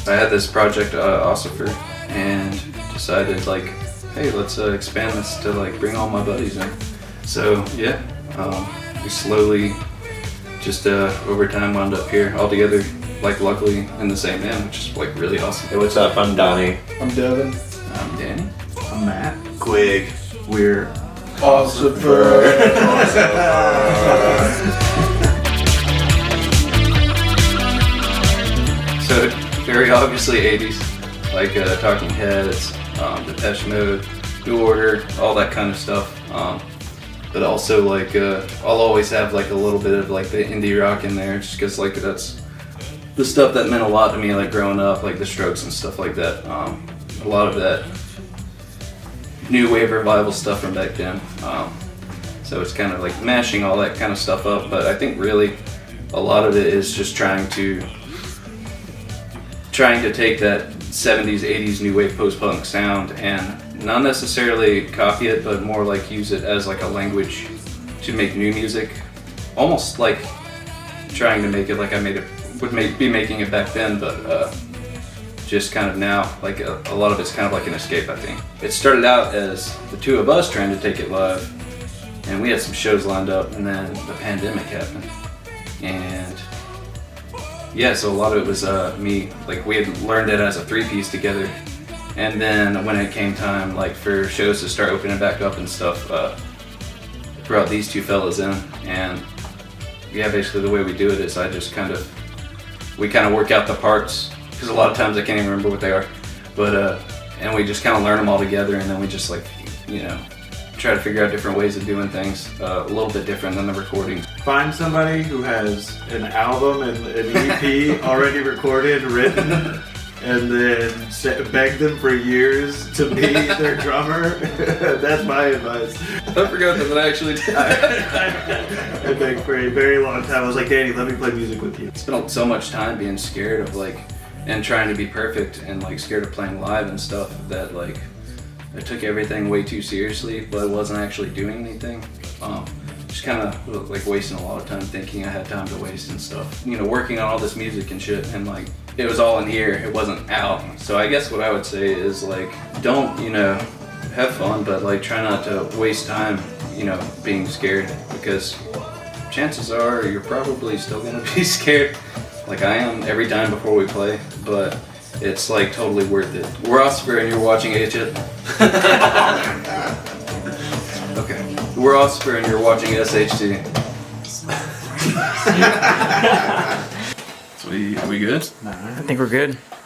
I had this project, Ociffer, and decided like, hey, let's expand this to like bring all my buddies in. So yeah, we slowly just over time wound up here all together, like luckily in the same band, which is like really awesome. Hey, what's up? I'm Donnie. I'm Devin. I'm Danny. I'm Matt. Quig. We're Ociffer. So very obviously 80s, like Talking Heads, Depeche Mode, New Order, all that kind of stuff. But also like I'll always have like a little bit of like the indie rock in there, just because like that's the stuff that meant a lot to me, like growing up, like the Strokes and stuff like that. A lot of that new wave revival stuff from back then. So it's kind of like mashing all that kind of stuff up, but I think really a lot of it is just trying to take that 70s, 80s new wave post-punk sound and not necessarily copy it, but more like use it as like a language to make new music. Almost like trying to make it like I be making it back then, but just kind of now, like a lot of it's kind of like an escape, I think. It started out as the two of us trying to take it live, and we had some shows lined up, and then the pandemic happened. And yeah, so a lot of it was me, like we had learned it as a three-piece together, and then when it came time like for shows to start opening back up and stuff, brought these two fellas in, and yeah, basically the way we do it is we kind of work out the parts, because a lot of times I can't even remember what they are, but and we just kind of learn them all together, and then we just like, you know, try to figure out different ways of doing things, a little bit different than the recordings. Find somebody who has an album and an EP already recorded, written, and then beg them for years to be their drummer. That's my advice. I forgot that I actually did. I begged for a very long time. I was like, Danny, let me play music with you. Spent so much time being scared of like, and trying to be perfect, and like scared of playing live and stuff, that like I took everything way too seriously, but I wasn't actually doing anything. Just kind of like wasting a lot of time thinking I had time to waste and stuff. You know, working on all this music and shit, and like it was all in here, it wasn't out. So I guess what I would say is like, don't, you know, have fun, but like try not to waste time, you know, being scared, because chances are you're probably still gonna be scared, like I am every time before we play, but it's like totally worth it. We're Ociffer and you're watching HIT. Okay. We're Ociffer and you're watching SHT. So we good? I think we're good.